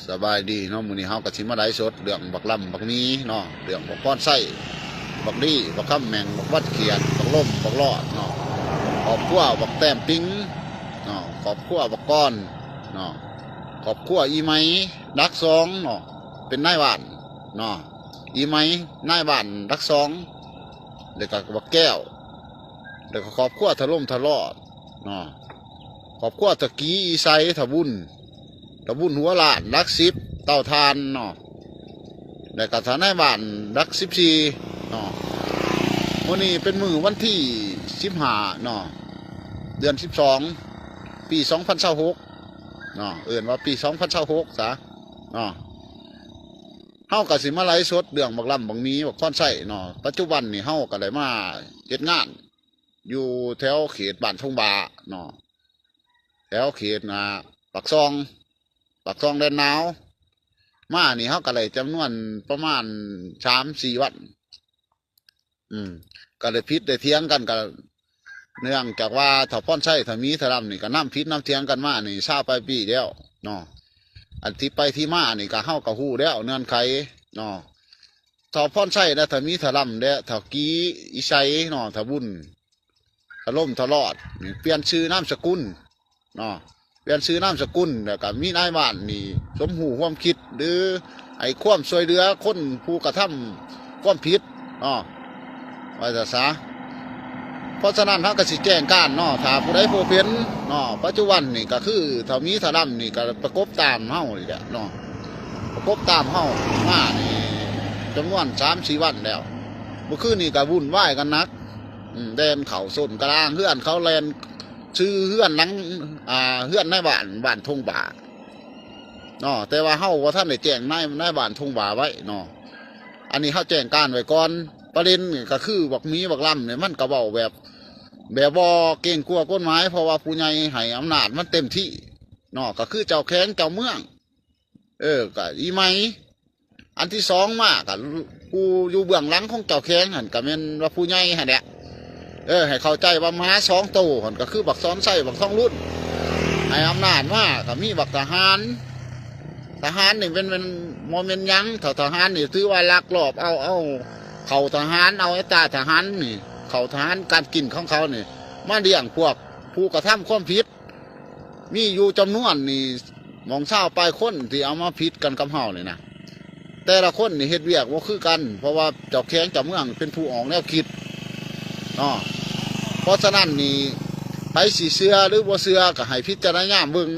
สบายดีเนาะมื้อนี้เฮาก็สิมาไลฟ์สดเรื่องบักล่ำบักมีเนาะเรื่องบักก้อนไส้บักดีบักค่ำแมงบักวัดเขียดบักล่มบักลอดเนาะขอบขั้วบักแต้มปิ้งเนาะขอบขั้วบักก้อนเนาะขอบขั้วอีไม้ดักสองเนาะเป็นนายบ้านเนาะอีไม้นายบ้านดักสองเด็กกับบักแก้วเด็กขอบขั้วทะล่มทะลอดเนาะขอบขั้วตะกี้อีไซทะบุญหัวหลานรัก10เต่าทานเนาะแต่กระถานในบ้านรัก14เนาะวันนี้เป็นมือวันที่15เนาะเดือน12ปี2026เนาะว่าปี2026ซะเนาะเฮาก็สิมาไลฟ์สดเรื่องบักล่ำบักมีบักท่อนไส้เนาะปัจจุบันนี่เฮาก็ได้มาเฮ็ดงานอยู่แถวเขตบ้านทงบาเนาะแถวเขตปากซองแดนหนาวมานี่เขาก็เลยจำนวนประมาณ3-4 วันก็เลยพิษได้เทียงกันกับเนื่องจากว่าถ้าพ่อนไส้ถ้ามีถ้าดำนี่ก็น้ำพิษน้ำเทียงกันมานี่ทราบไปปีแล้วเนาะอันที่ไปที่มานี่ก็เข้ากับหูแล้วเนื่อนไขเนาะถ้าพ่อนไส้แล้วถ้ามีถ้าดำแล้วถ้ากี้อีไซเนาะถ้าบุญถ้าล่มถ้ารอดเปลี่ยนชื่อนามสกุลเนาะเปลี่ยนชื่อนามสกุลแล้วก็มีนายบ้านนี่สมหูความคิดหรือไอ้ความช่วยเหลือคนผู้กระทำความผิดว่าจะซะเพราะฉะนั้นเขาก็สิแจ้งการถ้าผู้ใดผู้เป็นปัจจุบันนี่ก็คือถ้ามีถ้าดำนี่ก็ประกบตามเฮานี่แหละประกบตามเฮามานี่จำนวน3-4 วันแล้วเมื่อคืนนี่ก็วุ่นวายกันนักแดนเขาส้นกลางเฮือนเขาแลนชื่อเฮือนหลังเฮือนในบ้านทงบ่าแต่ว่าเฮาว่าท่านได้แจ้งในบ้านทงบ่าไว้อันนี้เฮาแจ้งการไว้ก่อนประเด็นก็คือบักมีบักล่ำเนี่ยมันก็เว้าแบบบ่เก่งกลัวกฎหมายเพราะว่าผู้ใหญ่ให้อำนาจมันเต็มที่ก็คือเจ้าแข้งเจ้าเมืองก็อีไหมอันที่สองมากกับผู้อยู่เบื้องหลังของเจ้าแข้งหันก็เป็นว่าผู้ใหญ่หันแหละให้เข้าใจว่าม้า2 ตัวหันก็คือบักซ้อนไส้บักท่องรุ่นให้อำนาจมากก็มีบักทหารนี่เป็นโมเมนต์ยังทหารนี่ถือว่าลักลอบเอาเขาทหารเอาไอ้ตาทหารนี่เขาทหารการกินของเขานี่มาเลี้ยงพวกผู้กระทำความผิดมีอยู่จำนวนนี่มองเศร้าไปคนที่เอามาผิดกันกับเฮานี่นะแต่ละคนนี่เฮ็ดเวียกว่าคือกันเพราะว่าเจ้าแข้งเจ้าเมืองเป็นผู้ออกแนวคิดเพราะฉะนั้นนี่ไปสิเสือหรือบ่เสือก็ให้พิจารณาเบิ่ง